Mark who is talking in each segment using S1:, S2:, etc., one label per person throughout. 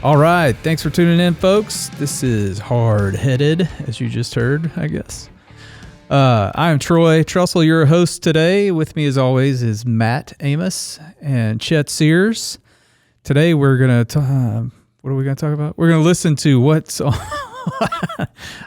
S1: All right. Thanks for tuning in, folks. This is Hardheaded, as you just heard, I guess. I am Troy Trussell, your host today. With me, as always, is Matt Amos and Chet Sears. Today, we're going to... what are we going to talk about? We're going to listen to what's on...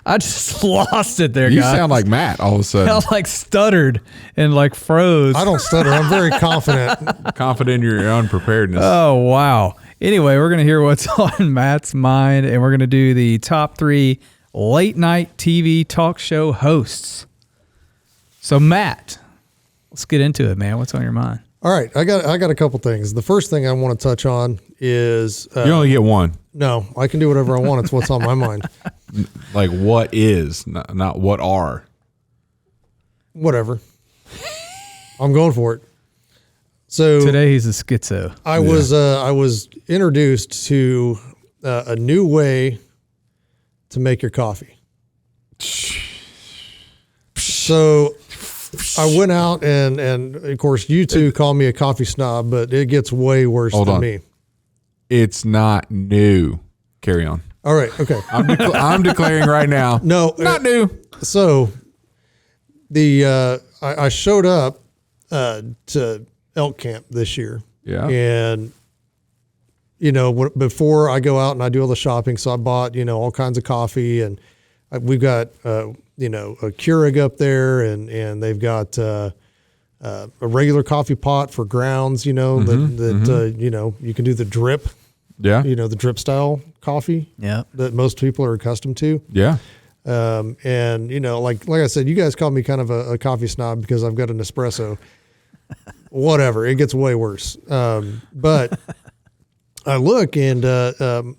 S1: I just lost it there, guys.
S2: You sound like Matt all of a sudden.
S1: I like stuttered and like froze.
S3: I don't stutter. I'm very confident.
S2: Confident in your unpreparedness.
S1: Oh, wow. Anyway, we're going to hear what's on Matt's mind, and we're going to do the top 3 late night TV talk show hosts. So, Matt, let's get into it, man. What's on your mind?
S3: All right. I got a couple things. The first thing I want to touch on is...
S2: you only get one.
S3: No, I can do whatever I want. It's what's on my mind.
S2: Like what is, not what are.
S3: Whatever. I'm going for it. So
S1: today he's a schizo.
S3: I was introduced to a new way to make your coffee. So I went out and of course you two call me a coffee snob, but it gets way worse than me.
S2: It's not new. Carry on.
S3: All right. Okay.
S2: I'm declaring right now.
S3: No,
S2: not new.
S3: So I showed up to elk camp this year.
S2: Yeah.
S3: And, before I go out and I do all the shopping, so I bought, all kinds of coffee, and we've got, a Keurig up there, and they've got a regular coffee pot for grounds, you can do the drip.
S2: Yeah.
S3: The drip style coffee.
S1: Yeah.
S3: That most people are accustomed to.
S2: Yeah.
S3: And like I said, you guys call me kind of a coffee snob because I've got an espresso. Whatever, it gets way worse. But I look, and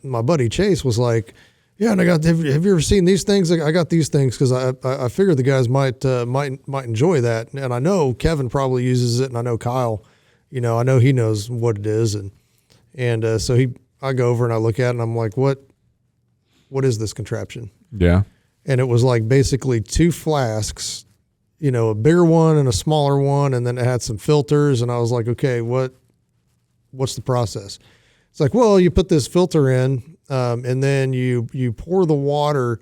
S3: my buddy Chase was like, "Yeah, and have you ever seen these things? I got these things because I figured the guys might enjoy that, and I know Kevin probably uses it, and I know Kyle, I know he knows what it is, and so I go over and I look at it, and I'm like, what is this contraption?"
S2: Yeah.
S3: And it was like basically 2 flasks, a bigger one and a smaller one. And then it had some filters. And I was like, okay, what's the process? It's like, well, you put this filter in, and then you pour the water,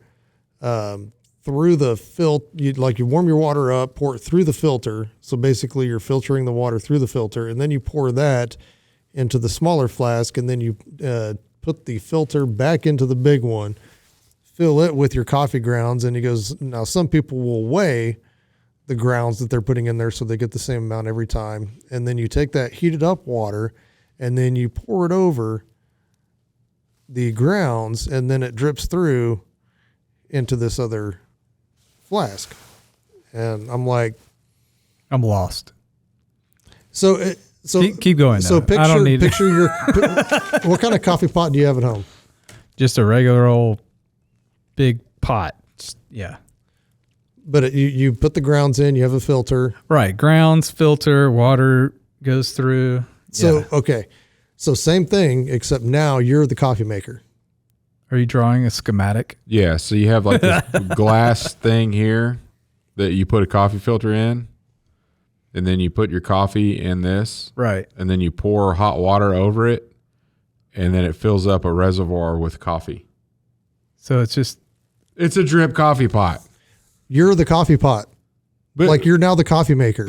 S3: through the you warm your water up, pour it through the filter. So basically you're filtering the water through the filter, and then you pour that into the smaller flask, and then you, put the filter back into the big one, fill it with your coffee grounds. And he goes, now some people will weigh the grounds that they're putting in there so they get the same amount every time. And then you take that heated up water, and then you pour it over the grounds, and then it drips through into this other flask. And I'm like,
S1: I'm lost.
S3: So
S1: keep going.
S3: So
S1: I don't need
S3: picture your, what kind of coffee pot do you have at home?
S1: just a regular old big pot. Yeah.
S3: But you put the grounds in, you have a filter.
S1: Right. Grounds, filter, water goes through.
S3: So,
S1: yeah.
S3: Okay. So same thing, except now you're the coffee maker.
S1: Are you drawing a schematic?
S2: Yeah. So you have like this glass thing here that you put a coffee filter in, and then you put your coffee in this.
S1: Right.
S2: And then you pour hot water over it, and then it fills up a reservoir with coffee.
S1: So it's
S2: a drip coffee pot.
S3: You're the coffee pot.
S2: But
S3: like you're now the coffee maker.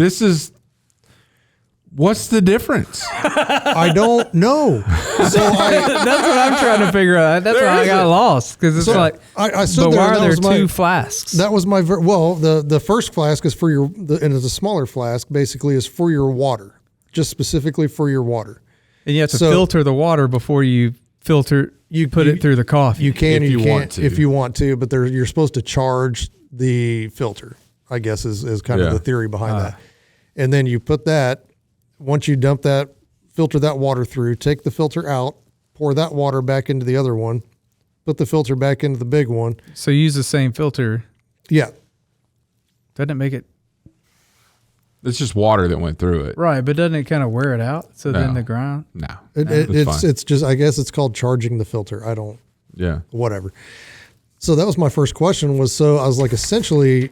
S2: What's the difference?
S3: I don't know.
S1: that's what I'm trying to figure out. That's why I got lost, because it's like,
S3: I stood
S1: but
S3: there,
S1: why are there
S3: my
S1: 2 flasks?
S3: That was my the first flask is for your and it's a smaller flask basically is for your water, just specifically for your water.
S1: And you have to filter the water before you filter. You put it through the coffee.
S3: You can
S2: if you want to.
S3: if you want to, but you're supposed to charge the filter, I guess is kind of the theory behind that. And then you put that, once you dump that, filter that water through, take the filter out, pour that water back into the other one, put the filter back into the big one.
S1: So you use the same filter.
S3: Yeah.
S1: Doesn't it make it?
S2: It's just water that went through it.
S1: Right, but doesn't it kind of wear it out? So then the ground?
S2: No.
S3: It's just, I guess it's called charging the filter. I don't.
S2: Yeah.
S3: Whatever. So that was my first question was, so I was like, essentially,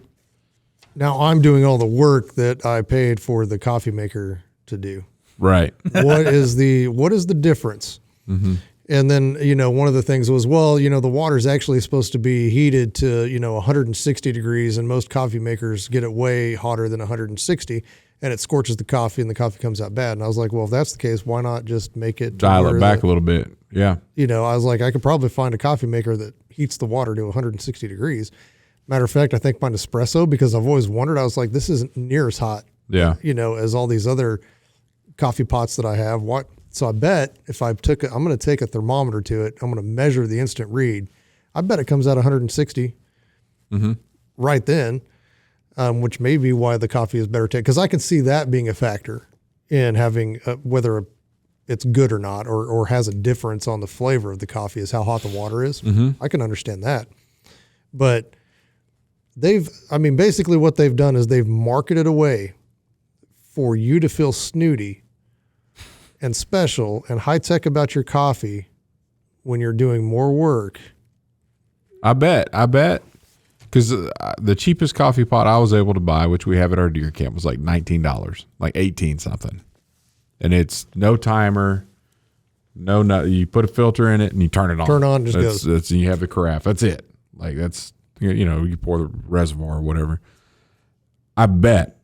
S3: now I'm doing all the work that I paid for the coffee maker to do.
S2: Right.
S3: What is the difference?
S2: Mm-hmm.
S3: And then, one of the things was, well, the water is actually supposed to be heated to, 160 degrees, and most coffee makers get it way hotter than 160, and it scorches the coffee and the coffee comes out bad. And I was like, well, if that's the case, why not just make it
S2: dial it back a little bit? Yeah.
S3: I was like, I could probably find a coffee maker that heats the water to 160 degrees. Matter of fact, I think my Nespresso, because I've always wondered, I was like, this isn't near as hot, as all these other coffee pots that I have. So I bet if I'm going to take a thermometer to it, I'm going to measure the instant read. I bet it comes out 160 right then, which may be why the coffee is better taste. Because I can see that being a factor in having whether it's good or not, or has a difference on the flavor of the coffee, is how hot the water is. I can understand that. But basically what they've done is they've marketed a way for you to feel snooty and special and high tech about your coffee when you're doing more work.
S2: I bet. Because the cheapest coffee pot I was able to buy, which we have at our deer camp, was like $19, like 18 something. And it's no timer, no, you put a filter in it and you turn it on.
S3: Turn on, just goes.
S2: You have the carafe. That's it. Like that's, you pour the reservoir or whatever. I bet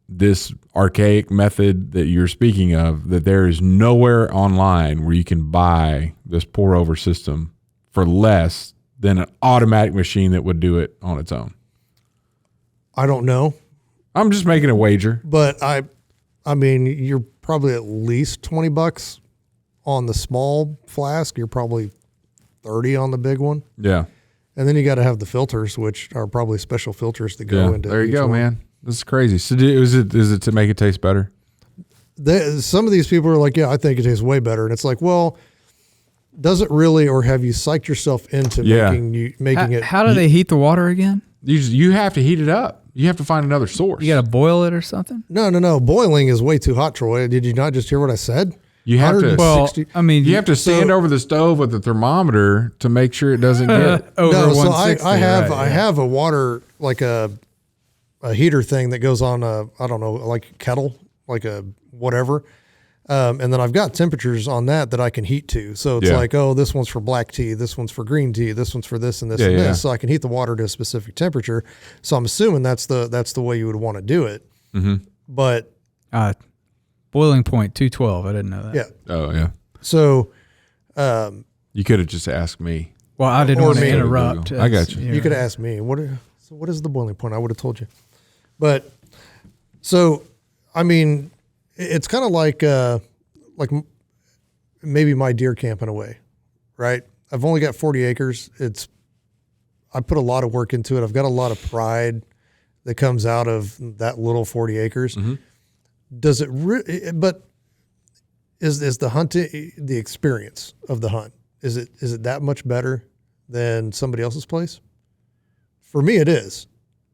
S2: this archaic method that you're speaking of, that there is nowhere online where you can buy this pour over system for less than an automatic machine that would do it on its own.
S3: I don't know.
S2: I'm just making a wager.
S3: But you're probably at least $20 on the small flask. You're probably 30 on the big one.
S2: Yeah.
S3: And then you got to have the filters, which are probably special filters that go into.
S2: There you go,
S3: one.
S2: Man. This is crazy. So is it to make it taste better?
S3: Some of these people are like, yeah, I think it tastes way better. And it's like, well, does it really, or have you psyched yourself into making it?
S1: How do they heat the water again?
S2: You have to heat it up. You have to find another source.
S1: You got to boil it or something?
S3: No. Boiling is way too hot, Troy. Did you not just hear what I said?
S2: You have to.
S1: Well,
S2: you have to stand over the stove with the thermometer to make sure it doesn't get
S1: over 160.
S3: So I have a water, like a heater thing that goes on I don't know, like a kettle, like a whatever. And then I've got temperatures on that I can heat to. So it's like, oh, this one's for black tea, this one's for green tea, this one's for this and this and this. So I can heat the water to a specific temperature. So I'm assuming that's the way you would want to do it. Mm-hmm. But
S1: boiling point 212. I didn't know that.
S3: Yeah.
S2: Oh yeah.
S3: So
S2: you could have just asked me.
S1: Well, I didn't want to interrupt.
S2: I got you.
S3: You could have asked me what is the boiling point? I would have told you. But so it's kind of like maybe my deer camp in a way, right? I've only got 40 acres. I put a lot of work into it. I've got a lot of pride that comes out of that little 40 acres. Mm-hmm. Does it? But is the hunting, the experience of the hunt, is it that much better than somebody else's place? For me, it is.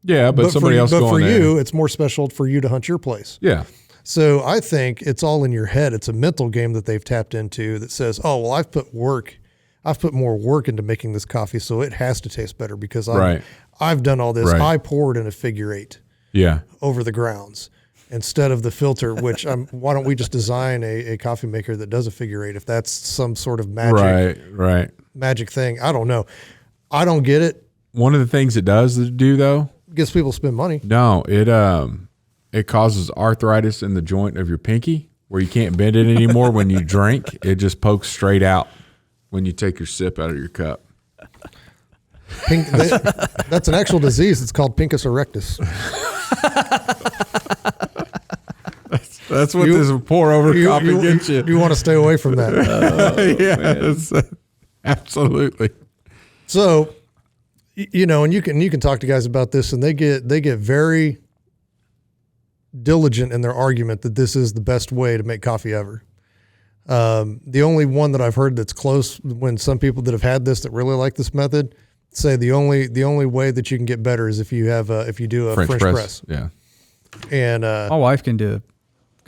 S2: Yeah, but somebody else. But
S3: for
S2: there.
S3: you, it's more special for you to hunt your place.
S2: Yeah.
S3: So I think it's all in your head. It's a mental game that they've tapped into that says, oh, well, I've put more work into making this coffee, so it has to taste better because I've done all this.
S2: Right.
S3: I poured in a figure 8 over the grounds instead of the filter, which why don't we just design a coffee maker that does a figure 8 if that's some sort of magic thing? I don't know. I don't get it.
S2: One of the things it does do, though,
S3: gets people to spend money.
S2: No, it causes arthritis in the joint of your pinky where you can't bend it anymore when you drink. It just pokes straight out when you take your sip out of your cup.
S3: That's an actual disease. It's called Pinkus Erectus.
S2: That's what this pour over coffee gets you.
S3: You want to stay away from that.
S2: Absolutely.
S3: So, and you can talk to guys about this, and they get very diligent in their argument that this is the best way to make coffee ever. The only one that I've heard that's close, when some people that have had this that really like this method say the only way that you can get better is if you do a French press.
S2: Yeah.
S3: And
S1: my wife can do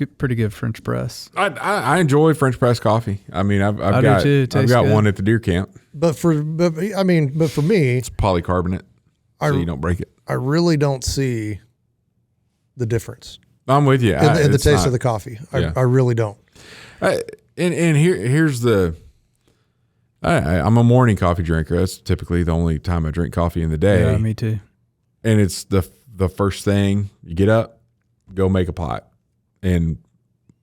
S1: a pretty good French press.
S2: I enjoy French press coffee. I've got one at the deer camp.
S3: But for me,
S2: it's polycarbonate, so you don't break it.
S3: I really don't see the difference.
S2: I'm with you.
S3: In the taste of the coffee. I really don't.
S2: And here's the I'm a morning coffee drinker. That's typically the only time I drink coffee in the day.
S1: Yeah, me too.
S2: And it's the first thing you get up, go make a pot. And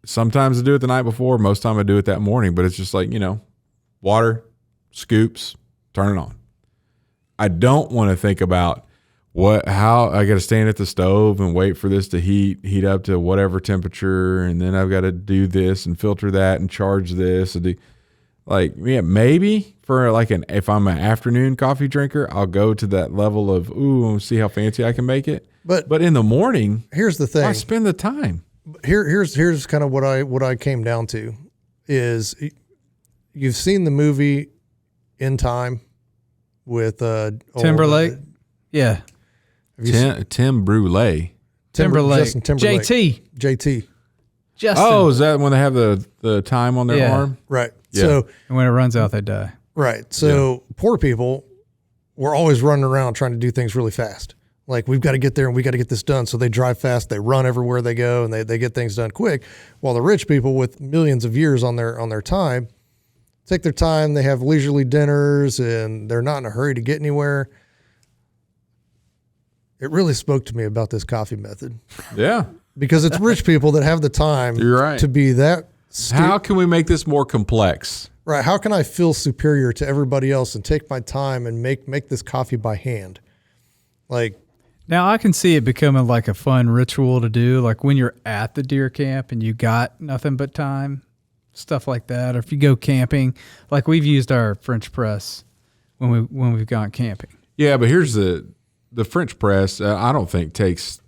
S2: sometimes I do it the night before. Most time I do it that morning. But it's just like, water, scoops, turn it on. I don't want to think about how I got to stand at the stove and wait for this to heat up to whatever temperature, and then I've got to do this and filter that and charge this and do. Like, yeah, maybe for if I'm an afternoon coffee drinker, I'll go to that level of see how fancy I can make it. But in the morning,
S3: here's the thing:
S2: I spend the time.
S3: Here's kind of what I came down to is you've seen the movie In Time with
S1: Timberlake. Yeah,
S2: Tim Brûlé.
S1: Timberlake.
S3: Justin Timberlake.
S1: JT.
S2: Justin. Oh, is that when they have the time on their arm?
S3: Right.
S2: Yeah.
S3: So
S1: and when it runs out, they die.
S3: Right. So poor people were always running around trying to do things really fast. Like, we've got to get there and we got to get this done. So they drive fast, they run everywhere they go, and they get things done quick. While the rich people with millions of years on their time take their time, they have leisurely dinners, and they're not in a hurry to get anywhere. It really spoke to me about this coffee method.
S2: Yeah.
S3: Because it's rich people that have the time to be that.
S2: How can we make this more complex?
S3: Right. How can I feel superior to everybody else and take my time and make this coffee by hand? Like,
S1: now I can see it becoming like a fun ritual to do, like when you're at the deer camp and you got nothing but time, stuff like that. Or if you go camping, like we've used our French press when we've gone camping.
S2: Yeah, but here's the French press. I don't think takes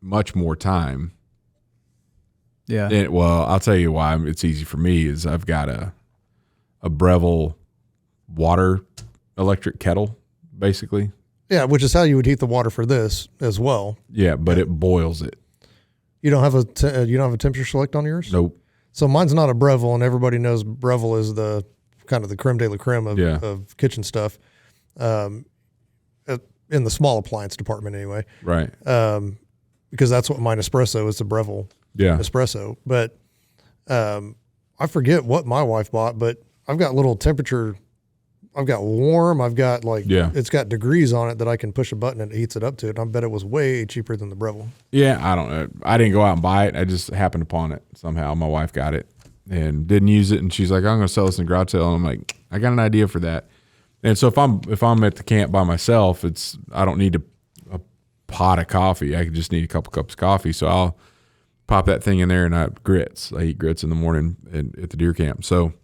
S2: much more time.
S1: Yeah.
S2: Well, I'll tell you why it's easy for me is I've got a Breville water electric kettle, basically.
S3: Yeah, which is how you would heat the water for this as well.
S2: Yeah, but it boils it.
S3: You don't have a temperature select on yours?
S2: Nope.
S3: So mine's not a Breville, and everybody knows Breville is the kind of the creme de la creme of kitchen stuff, in the small appliance department anyway.
S2: Right.
S3: Because that's what mine espresso is, the Breville espresso. But I forget what my wife bought, but I've got little temperature. I've got warm. I've got it's got degrees on it that I can push a button and it heats it up to it. And I bet it was way cheaper than the Breville.
S2: Yeah, I don't know. I didn't go out and buy it. I just happened upon it somehow. My wife got it and didn't use it, and she's like, "I'm going to sell this in garage sale." And I'm like, "I got an idea for that." And so if I'm at the camp by myself, I don't need a pot of coffee. I just need a couple cups of coffee. So I'll pop that thing in there and I eat grits in the morning at the deer camp. So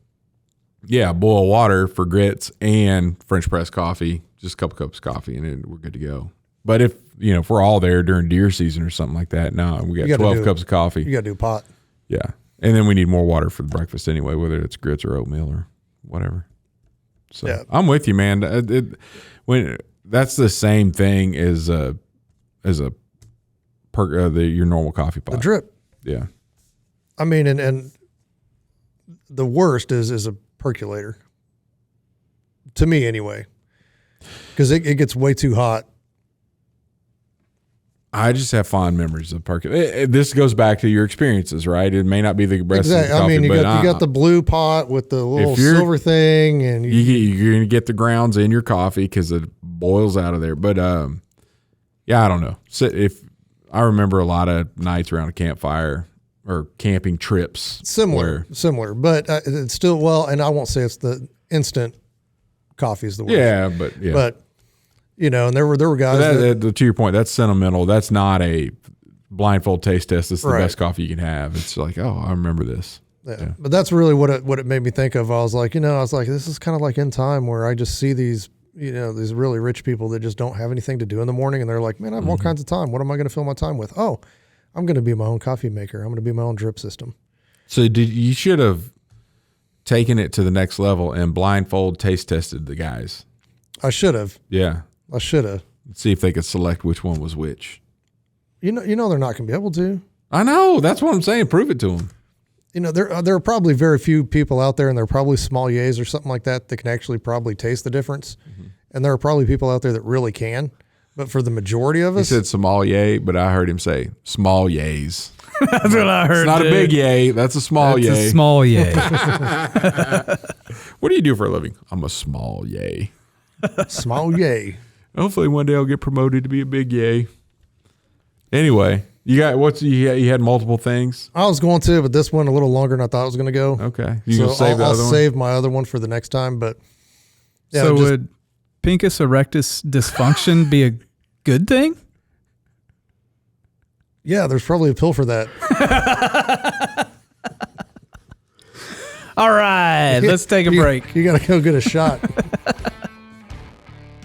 S2: yeah, boil water for grits and French press coffee, just a couple cups of coffee, and then we're good to go. But if we're all there during deer season or something like that, no, we got 12 cups of coffee.
S3: You got to do a pot.
S2: Yeah. And then we need more water for the breakfast anyway, whether it's grits or oatmeal or whatever. So yeah. I'm with you, man. That's the same thing as your normal coffee pot.
S3: The drip.
S2: Yeah.
S3: I mean, and the worst is a percolator. To me, anyway, because it gets way too hot.
S2: I just have fond memories of percolator. This goes back to your experiences, right? It may not be the best
S3: exactly.
S2: coffee,
S3: I mean, you got the blue pot with the little silver thing, and
S2: you're going to get the grounds in your coffee because it boils out of there. But yeah, I don't know. So if I remember a lot of nights around a campfire or camping trips.
S3: Similar, but it's still, and I won't say it's the instant coffee is the worst.
S2: But
S3: and there were guys
S2: to your point, that's sentimental. That's not a blindfold taste test. It's the best coffee you can have. It's like, oh, I remember this.
S3: Yeah. But that's really what it made me think of. I was like, this is kind of like In Time, where I just see these, these really rich people that just don't have anything to do in the morning. And they're like, man, I have all kinds of time. What am I going to fill my time with? Oh, I'm going to be my own coffee maker. I'm going to be my own drip system.
S2: So you should have taken it to the next level and blindfold taste tested the guys.
S3: I should have.
S2: Yeah.
S3: I should have.
S2: See if they could select which one was which.
S3: They're not going to be able to.
S2: I know. That's what I'm saying. Prove it to them.
S3: There are probably very few people out there, and there are probably sommeliers or something like that can actually probably taste the difference. Mm-hmm. And there are probably people out there that really can. But for the majority of us.
S2: He said sommelier, but I heard him say small yays.
S1: That's what I heard.
S2: It's not
S1: dude.
S2: a big yay. That's a small
S1: That's
S2: yay.
S1: a small yay.
S2: What do you do for a living? I'm a small yay.
S3: Small yay.
S2: Hopefully one day I'll get promoted to be a big yay. Anyway, you had multiple things.
S3: I was going to, but this one a little longer than I thought it was going to go.
S2: Okay, you gonna save the
S3: I'll
S2: other one?
S3: save my other one for the next time. But yeah,
S1: So would Pinkus Erectus dysfunction be a good thing?
S3: yeah, there's probably a pill for that.
S1: All right, let's take a break.
S3: You got to go get a shot.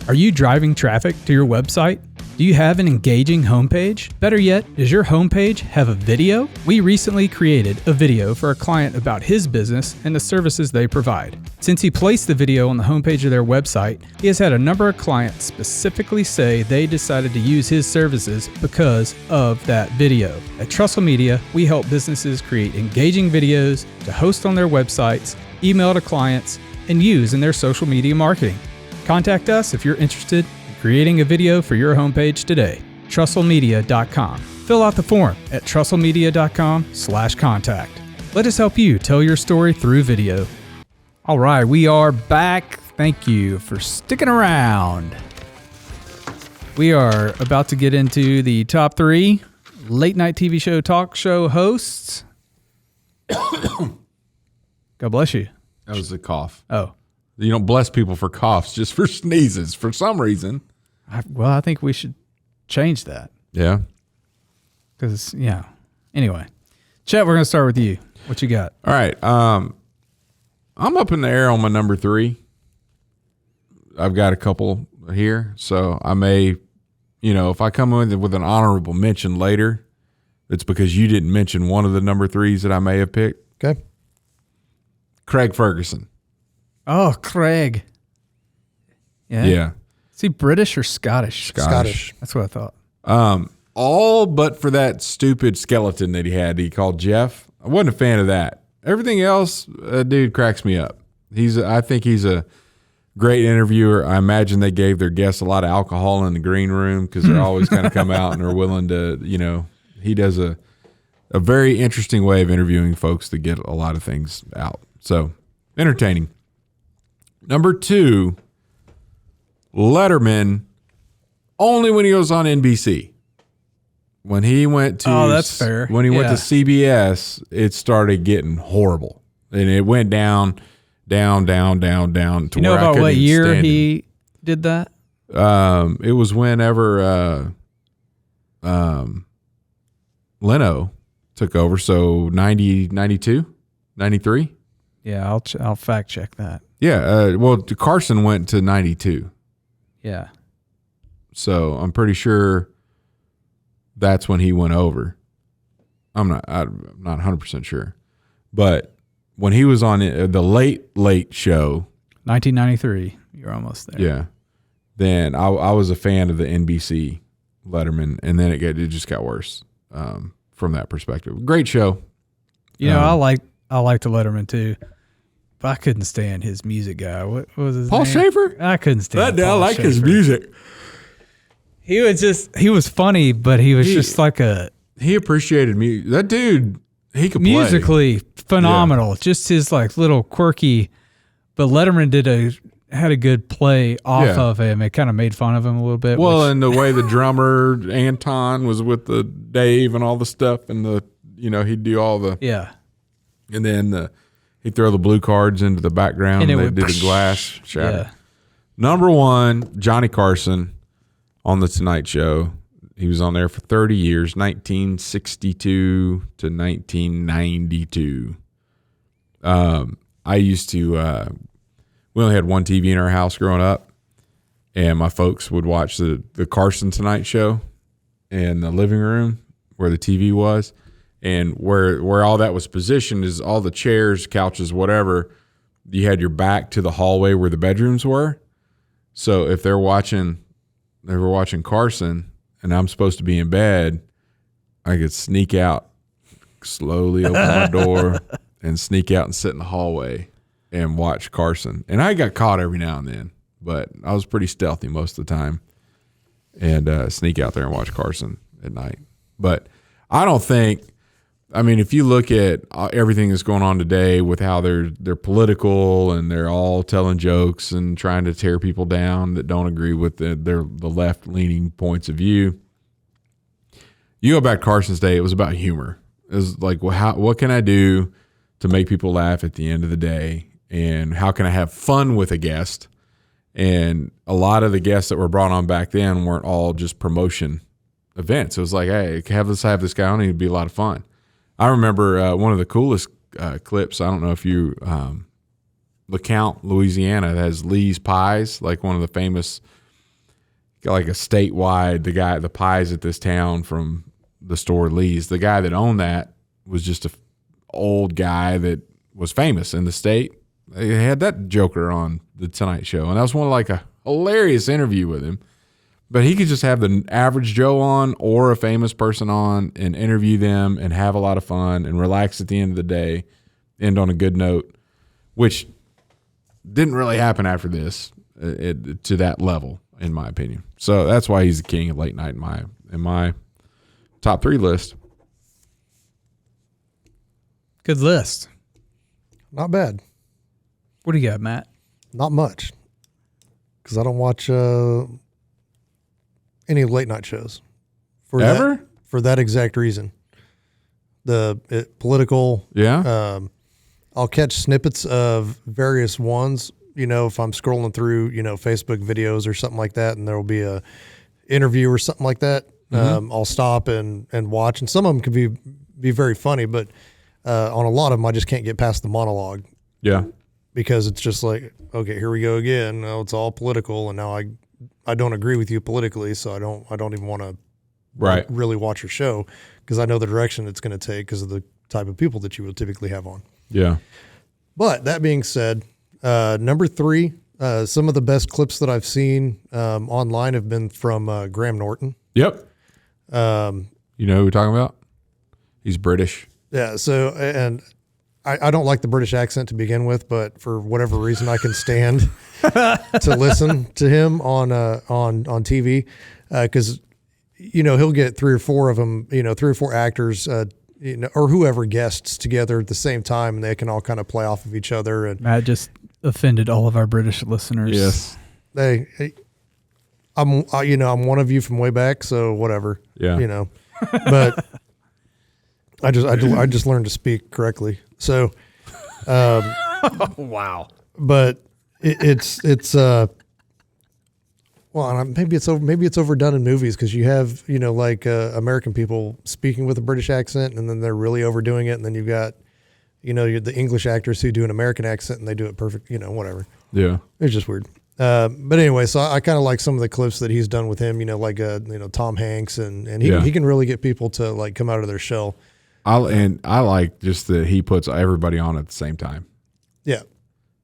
S1: Are you driving traffic to your website? Do you have an engaging homepage? Better yet, does your homepage have a video? We recently created a video for a client about his business and the services they provide. Since he placed the video on the homepage of their website, he has had a number of clients specifically say they decided to use his services because of that video. At Trussell Media, we help businesses create engaging videos to host on their websites, email to clients, and use in their social media marketing. Contact us if you're interested in creating a video for your homepage today. TrussellMedia.com. Fill out the form at TrussellMedia.com/contact. Let us help you tell your story through video. All right, we are back. Thank you for sticking around. We are about to get into the top 3 late night TV show talk show hosts. God bless you.
S2: That was a cough.
S1: Oh.
S2: You don't bless people for coughs, just for sneezes for some reason.
S1: I think we should change that.
S2: Yeah.
S1: Because, yeah. Anyway. Chet, we're going to start with you. What you got?
S2: All right. I'm up in the air on my number 3. I've got a couple here. So I may, if I come in with an honorable mention later, it's because you didn't mention one of the number 3s that I may have picked.
S3: Okay.
S2: Craig Ferguson.
S1: Oh, Craig. Yeah.
S2: Yeah.
S1: Is he British or Scottish?
S3: Scottish.
S1: That's what I thought.
S2: All but for that stupid skeleton that he called Jeff. I wasn't a fan of that. Everything else, dude cracks me up. I think he's a great interviewer. I imagine they gave their guests a lot of alcohol in the green room because they're always kind of come out and are willing to, he does a very interesting way of interviewing folks to get a lot of things out. So entertaining. Number 2, Letterman, only when he goes on NBC. When he went to
S1: that's fair.
S2: When he went to CBS, it started getting horrible, and it went down to
S1: You know
S2: where I
S1: about
S2: couldn't
S1: what
S2: even
S1: year
S2: stand
S1: he did that?
S2: it was whenever Leno took over, so 90, 92, 93.
S1: Yeah, I'll fact check that.
S2: Yeah, well, Carson went to 92.
S1: Yeah.
S2: So I'm pretty sure that's when he went over. I'm not 100% sure. But when he was on the late show.
S1: 1993. You're almost there.
S2: Yeah. Then I was a fan of the NBC Letterman, and then it just got worse from that perspective. Great show.
S1: I like the Letterman too. But I couldn't stand his music guy. What was his
S2: Paul
S1: name?
S2: Schaefer?
S1: I couldn't stand Paul
S2: I like his
S1: Schaefer.
S2: music.
S1: He was funny, but he was just like
S2: He appreciated music. That dude, he could play.
S1: musically phenomenal. Yeah. Just his little quirky, but Letterman had a good play off of him. It kind of made fun of him a little bit.
S2: Well, and the way the drummer Anton was with the Dave and all the stuff, and he'd do all the and then he'd throw the blue cards into the background, and they did the glass shatter.
S1: Yeah.
S2: Number 1, Johnny Carson on the Tonight Show. He was on there for 30 years, 1962 to 1992. I used to, we only had one TV in our house growing up, and my folks would watch the Carson Tonight Show in the living room where the TV was. And where all that was positioned is all the chairs, couches, whatever, you had your back to the hallway where the bedrooms were. So if they were watching Carson and I'm supposed to be in bed, I could sneak out, slowly open my door and sneak out and sit in the hallway and watch Carson. And I got caught every now and then, but I was pretty stealthy most of the time and sneak out there and watch Carson at night. But I don't think I mean, if you look at everything that's going on today with how they're political and they're all telling jokes and trying to tear people down that don't agree with the left leaning points of view. You go back to Carson's day, it was about humor. It was like, well, what can I do to make people laugh at the end of the day? And how can I have fun with a guest? And a lot of the guests that were brought on back then weren't all just promotion events. It was like, hey, have this guy on, it'd be a lot of fun. I remember one of the coolest clips. I don't know if you, LeCount, Louisiana, that has Lee's Pies, like one of the famous, like a statewide, the pies at this town from the store Lee's. The guy that owned that was just a old guy that was famous in the state. They had that joker on the Tonight Show, and that was one of like a hilarious interview with him. But he could just have the average Joe on or a famous person on and interview them and have a lot of fun and relax at the end of the day, end on a good note, which didn't really happen after this to that level, in my opinion. So that's why he's the king of late night in my top 3 list.
S1: Good list.
S3: Not bad.
S1: What do you got, Matt?
S3: Not much, because I don't watch any late night shows. For that exact reason. Political.
S2: Yeah.
S3: I'll catch snippets of various ones, if I'm scrolling through, Facebook videos or something like that, and there will be a interview or something like that. I'll stop and watch, and some of them can be very funny, but on a lot of them, I just can't get past the monologue.
S2: Yeah.
S3: Because it's just like, okay, here we go again. Now it's all political, and now I don't agree with you politically, so I don't even want to really watch your show, because I know the direction it's going to take because of the type of people that you will typically have on.
S2: Yeah.
S3: But that being said, number 3, some of the best clips that I've seen online have been from Graham Norton.
S2: Yep. You know who we're talking about? He's British.
S3: Yeah. So, and I don't like the British accent to begin with, but for whatever reason, I can stand to listen to him on TV, because he'll get 3 or 4 of them, 3 or 4 actors, or whoever guests together at the same time, and they can all kind of play off of each other. And
S1: Matt just offended all of our British listeners.
S2: Yes.
S3: I'm one of you from way back, so whatever.
S2: Yeah.
S3: But I just learned to speak correctly. So,
S2: Wow.
S3: But it's well, maybe it's overdone in movies, because you have American people speaking with a British accent, and then they're really overdoing it, and then you've got the English actors who do an American accent and they do it perfect. Whatever.
S2: Yeah.
S3: It's just weird. But anyway, so I kind of like some of the clips that he's done with him. Tom Hanks, and he can really get people to like come out of their shell.
S2: I like just that he puts everybody on at the same time.
S3: Yeah.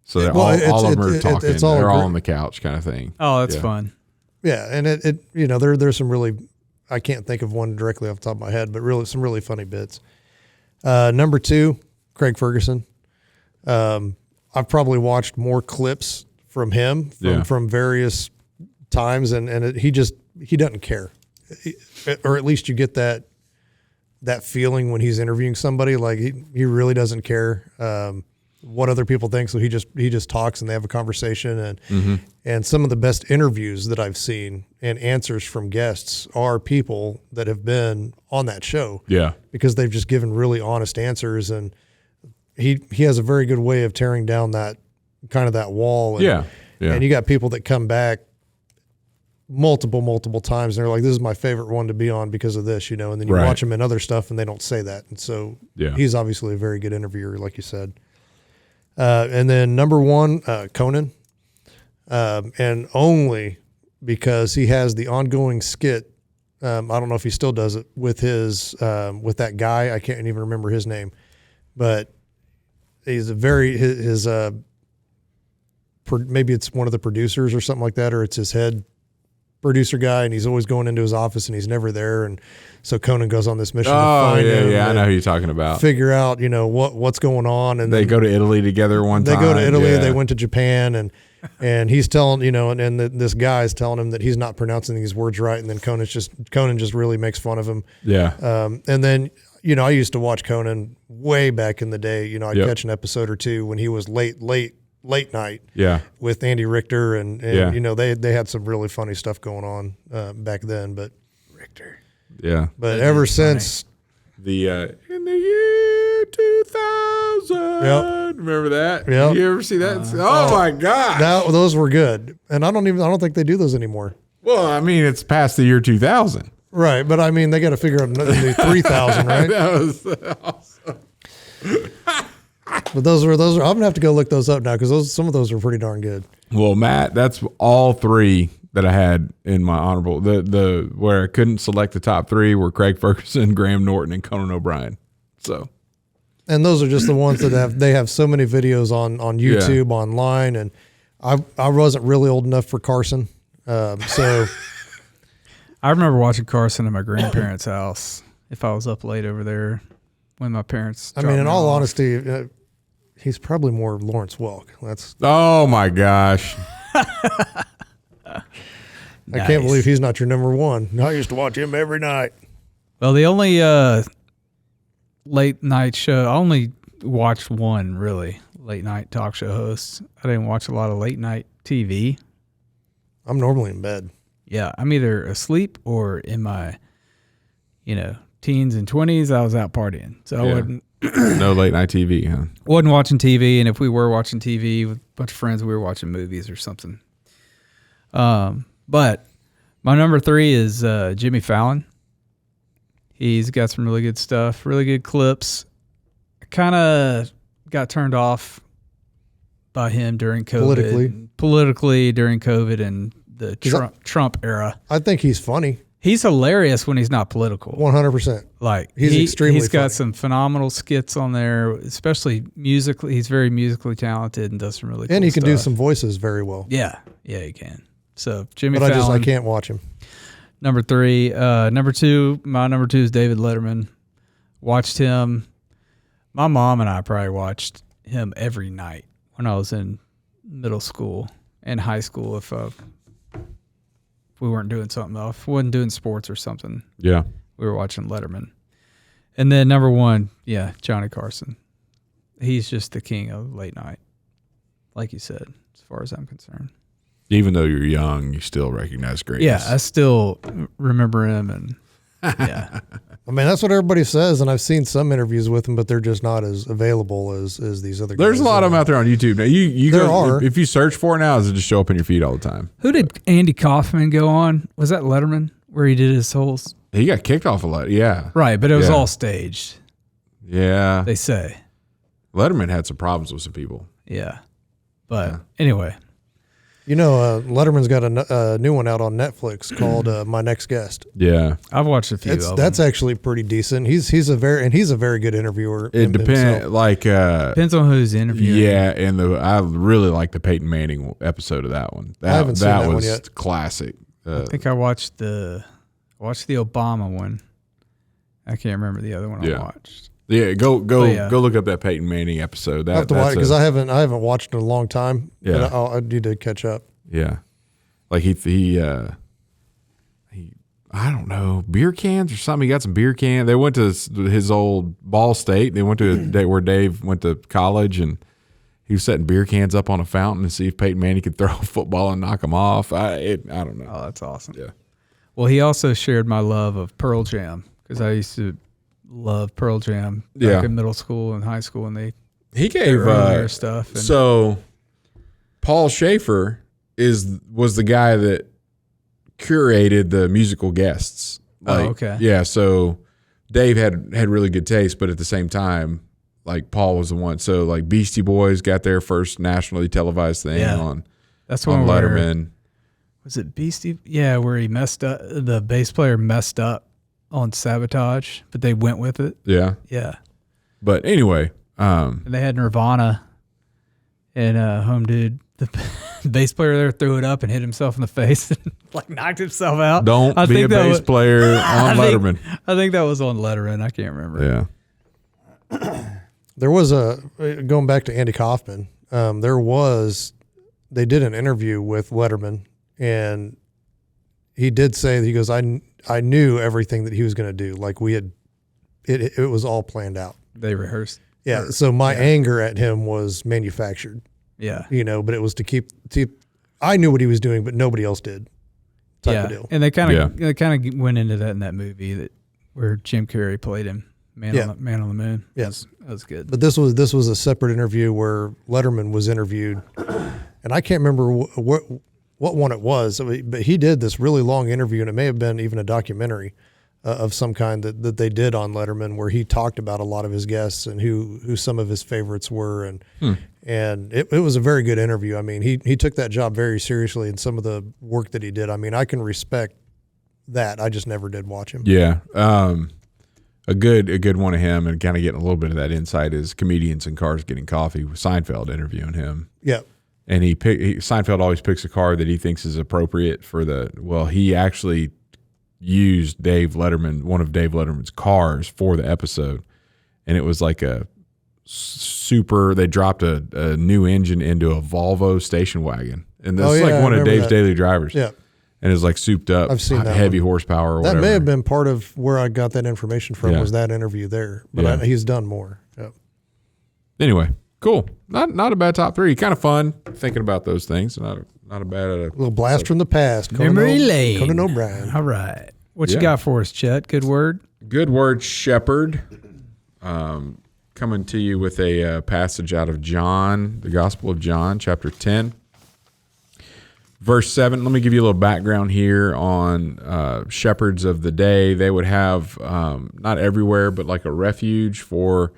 S2: So that all of them are talking. They're all on the couch kind of thing.
S1: Oh, that's fun.
S3: Yeah, and there's some really, I can't think of one directly off the top of my head, but really some really funny bits. Number 2, Craig Ferguson. I've probably watched more clips from him from various times, and he doesn't care, or at least you get that feeling when he's interviewing somebody, like he really doesn't care what other people think. So he just talks, and they have a conversation, and some of the best interviews that I've seen and answers from guests are people that have been on that show.
S2: Yeah.
S3: Because they've just given really honest answers, and he has a very good way of tearing down that kind of that wall. And, and you got people that come back multiple times, and they're like, this is my favorite one to be on because of this, and then you watch them in other stuff and they don't say that. And so he's obviously a very good interviewer, like you said. And then number 1, Connan, and only because he has the ongoing skit. I don't know if he still does it with his, with that guy. I can't even remember his name, but he's maybe it's one of the producers or something like that, or it's his head producer guy, and he's always going into his office and he's never there. And so Connan goes on this mission to find him.
S2: Yeah, I know who you're talking about.
S3: Figure out, what's going on. And
S2: they go to Italy together one time.
S3: They go to Italy, they went to Japan, and he's telling, this guy's telling him that he's not pronouncing these words right. And then Conan just really makes fun of him.
S2: Yeah.
S3: And then, I used to watch Connan way back in the day. I'd catch an episode or two when he was late night.
S2: Yeah.
S3: With Andy Richter and
S2: Yeah.
S3: They had some really funny stuff going on back then. But
S1: Richter.
S2: Yeah.
S3: But ever since
S2: the in the year 2000, remember that?
S3: Yep.
S2: You ever see that? Oh my God,
S3: those were good. And I don't think they do those anymore.
S2: Well, I mean, it's past the year 2000.
S3: Right, but I mean, they got to figure out another 3,000, right?
S2: That was awesome.
S3: But those are. I'm gonna have to go look those up now because some of those are pretty darn good.
S2: Well, Matt, that's all three that I had in my honorable. The where I couldn't select the top three were Craig Ferguson, Graham Norton, and Conan O'Brien. So,
S3: and those are just the ones that have so many videos on YouTube, online, and I wasn't really old enough for Carson, so.
S1: I remember watching Carson at my grandparents' house if I was up late over there when my parents.
S3: I mean, in all honesty, he's probably more Lawrence Welk. That's.
S2: Oh my gosh.
S3: I can't believe he's not your number one. I used to watch him every night.
S1: Well, the only late night show, I only watched one really late night talk show host. I didn't watch a lot of late night TV.
S3: I'm normally in bed.
S1: Yeah, I'm either asleep or in my, teens and 20s. I was out partying, so I wasn't.
S2: No late night TV, huh?
S1: Wasn't watching TV, and if we were watching TV with a bunch of friends, we were watching movies or something. But my number 3 is Jimmy Fallon. He's got some really good stuff, really good clips. I kind of got turned off by him during COVID. Politically during COVID and the Trump era.
S3: I think he's funny.
S1: He's hilarious when he's not political.
S3: 100%.
S1: Like
S3: he's extremely
S1: He's got
S3: funny.
S1: some phenomenal skits on there, especially musically. He's very musically talented and does some really cool
S3: And he can
S1: stuff.
S3: do some voices very well.
S1: Yeah, he can. So Jimmy
S3: But
S1: Fallon.
S3: I can't watch him.
S1: Number 3. Number 2, my number 2 is David Letterman. Watched him. My mom and I probably watched him every night when I was in middle school and high school if we weren't doing something else. If we wasn't doing sports or something.
S2: Yeah.
S1: We were watching Letterman. And then number 1, Johnny Carson. He's just the king of late night, like you said, as far as I'm concerned.
S2: Even though you're young, you still recognize greatness.
S1: Yeah, I still remember him, and yeah.
S3: I mean, that's what everybody says, and I've seen some interviews with him, but they're just not as available as these other guys.
S2: There's a lot of them out there on YouTube now.
S3: There are.
S2: If you search for it now, does it just show up in your feed all the time?
S1: Who did Andy Kaufman go on? Was that Letterman, where he did his whole...
S2: He got kicked off a lot. Yeah.
S1: Right, but it was all staged,
S2: Yeah.
S1: they say.
S2: Letterman had some problems with some people.
S1: Yeah. But anyway.
S3: Letterman's got a new one out on Netflix called My Next Guest.
S2: Yeah.
S1: I've watched a few of them.
S3: That's actually pretty decent. He's a very good interviewer.
S2: It depends.
S1: Depends on who's interviewing.
S2: Yeah, and I really like the Peyton Manning episode of that one.
S3: I haven't seen that one
S2: was
S3: yet.
S2: Classic.
S1: I think I watched the Obama one. I can't remember the other one I watched.
S2: Yeah, go look up that Peyton Manning episode.
S3: I have to watch because I haven't watched it in a long time.
S2: Yeah,
S3: but I need to catch up.
S2: Yeah, like he I don't know, beer cans or something. He got some beer cans. They went to his old Ball State. They went to where Dave went to college, and he was setting beer cans up on a fountain to see if Peyton Manning could throw a football and knock him off. I don't know.
S1: Oh, that's awesome.
S2: Yeah.
S1: Well, he also shared my love of Pearl Jam because I used to love Pearl Jam back in middle school and high school, and
S2: he gave
S1: their stuff. And
S2: so Paul Schaefer was the guy that curated the musical guests.
S1: Okay.
S2: Yeah, so Dave had really good taste, but at the same time, like Paul was the one. So like Beastie Boys got their first nationally televised thing on Letterman.
S1: Was it Beastie? Yeah, where he messed up. The bass player messed up on Sabotage, but they went with it.
S2: Yeah.
S1: Yeah.
S2: But anyway,
S1: and they had Nirvana, and Home Dude, the bass player there, threw it up and hit himself in the face and like knocked himself out.
S2: Don't be a bass player on Letterman.
S1: I think that was on Letterman. I can't remember.
S2: Yeah.
S3: There was going back to Andy Kaufman. They did an interview with Letterman, and he did say that he goes, I knew everything that he was going to do. Like we had it was all planned out.
S1: They rehearsed.
S3: Yeah. So my anger at him was manufactured.
S1: Yeah.
S3: But it was to keep. I knew what he was doing, but nobody else did. Type of deal.
S1: And they kind of went into that in that movie where Jim Carrey played him, Man on the Moon.
S3: Yes,
S1: that was good.
S3: But this was a separate interview where Letterman was interviewed, and I can't remember what one it was, but he did this really long interview, and it may have been even a documentary of some kind that they did on Letterman, where he talked about a lot of his guests and who some of his favorites were, and it was a very good interview. I mean, he took that job very seriously, and some of the work that he did, I mean, I can respect that. I just never did watch him.
S2: Yeah. A good one of him, and kind of getting a little bit of that insight, is Comedians in Cars Getting Coffee with Seinfeld interviewing him.
S3: Yeah.
S2: And Seinfeld always picks a car that he thinks is appropriate for he actually used one of Dave Letterman's cars for the episode. And it was like they dropped a new engine into a Volvo station wagon. And that's one of Dave's daily drivers.
S3: Yeah.
S2: And it's like souped up,
S3: I've seen that
S2: heavy horsepower or whatever.
S3: That may have been part of where I got that information from, was that interview there. But he's done more. Yeah.
S2: Anyway, cool. Not a bad top 3. Kind of fun thinking about those things. Not a bad.
S3: A little blast from the past.
S1: Memory lane.
S3: Conan O'Brien.
S1: All right. What you got for us, Chet? Good word?
S2: Good word, shepherd. Coming to you with a passage out of John, the Gospel of John, chapter 10. Verse 7, let me give you a little background here on shepherds of the day. They would have, not everywhere, but like a refuge for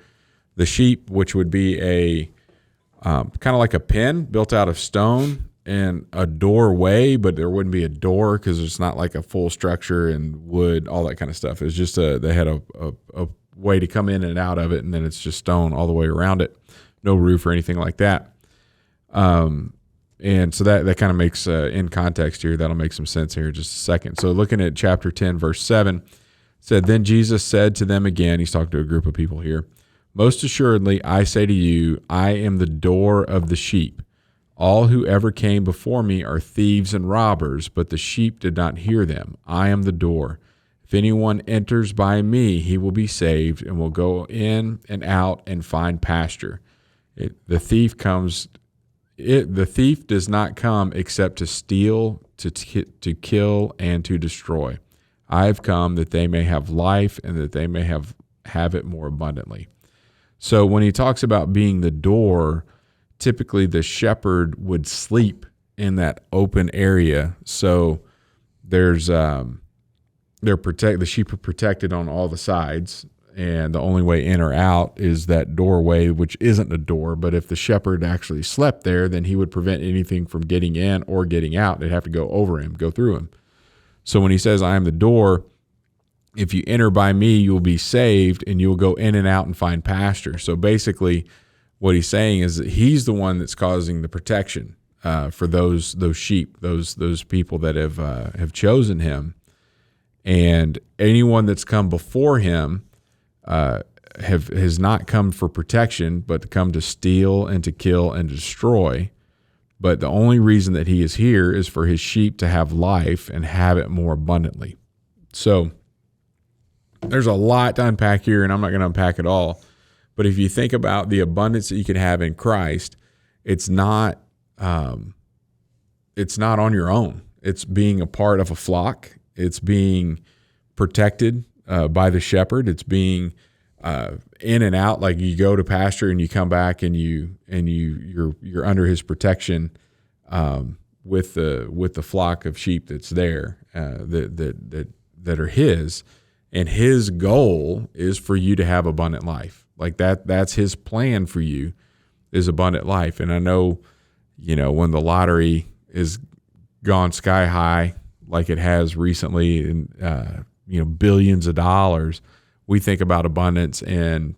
S2: the sheep, which would be a kind of like a pen built out of stone and a doorway, but there wouldn't be a door because it's not like a full structure and wood, all that kind of stuff. It's just they had a way to come in and out of it, and then it's just stone all the way around it. No roof or anything like that. And so that kind of makes, in context here, that'll make some sense here in just a second. So looking at chapter 10, verse 7, said, Then Jesus said to them again, he's talking to a group of people here, Most assuredly, I say to you, I am the door of the sheep. All who ever came before me are thieves and robbers, but the sheep did not hear them. I am the door. If anyone enters by me, he will be saved and will go in and out and find pasture. The thief does not come except to steal, to kill, and to destroy. I have come that they may have life and that they may have it more abundantly. So when he talks about being the door, typically the shepherd would sleep in that open area. So there's the sheep are protected on all the sides, and the only way in or out is that doorway, which isn't a door. But if the shepherd actually slept there, then he would prevent anything from getting in or getting out. They'd have to go over him, go through him. So when he says, I am the door, if you enter by me, you'll be saved, and you'll go in and out and find pasture. So basically what he's saying is that he's the one that's causing the protection for those sheep, those people that have chosen him. And anyone that's come before him has not come for protection, but come to steal and to kill and destroy. But the only reason that he is here is for his sheep to have life and have it more abundantly. So there's a lot to unpack here, and I'm not going to unpack it all. But if you think about the abundance that you can have in Christ, it's not on your own. It's being a part of a flock. It's being protected by the shepherd. It's being in and out, like you go to pasture and you come back and you're under his protection with the flock of sheep that's there that are his. And his goal is for you to have abundant life. Like that's his plan for you, is abundant life. And I know, when the lottery is gone sky high, like it has recently, and billions of dollars, we think about abundance and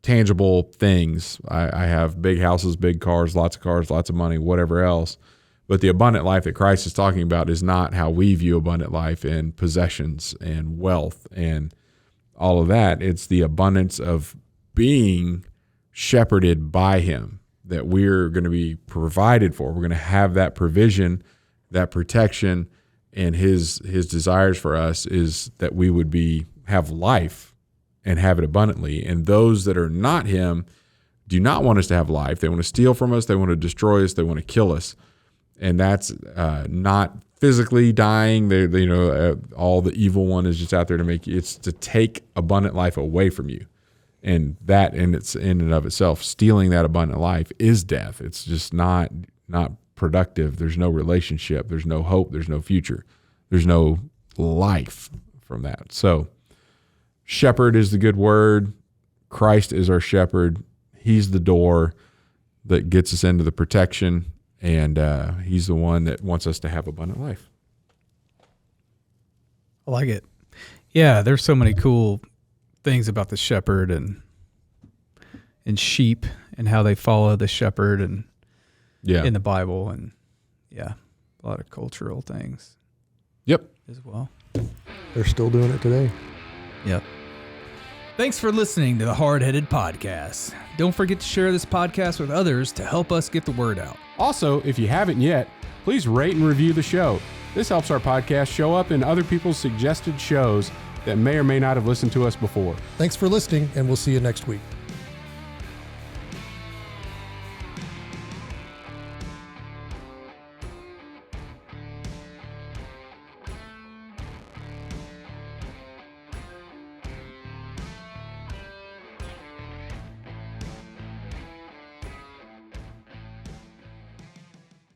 S2: tangible things. I have big houses, big cars, lots of money, whatever else. But the abundant life that Christ is talking about is not how we view abundant life and possessions and wealth and all of that. It's the abundance of being shepherded by him, that we're going to be provided for. We're going to have that provision, that protection, and his desires for us is that we would have life and have it abundantly. And those that are not him do not want us to have life. They want to steal from us. They want to destroy us. They want to kill us. And that's not physically dying. All the evil one is just out there to make you. It's to take abundant life away from you. And that in and of itself, stealing that abundant life is death. It's just not productive. There's no relationship. There's no hope. There's no future. There's no life from that. So shepherd is the good word. Christ is our shepherd. He's the door that gets us into the protection, and he's the one that wants us to have abundant life.
S1: I like it. Yeah, there's so many cool things about the shepherd and sheep and how they follow the shepherd and in the Bible, and a lot of cultural things.
S2: Yep.
S1: As well.
S3: They're still doing it today.
S1: Yep. Thanks for listening to the Hardheaded Podcast. Don't forget to share this podcast with others to help us get the word out.
S4: Also, if you haven't yet, please rate and review the show. This helps our podcast show up in other people's suggested shows that may or may not have listened to us before.
S3: Thanks for listening, and we'll see you next week.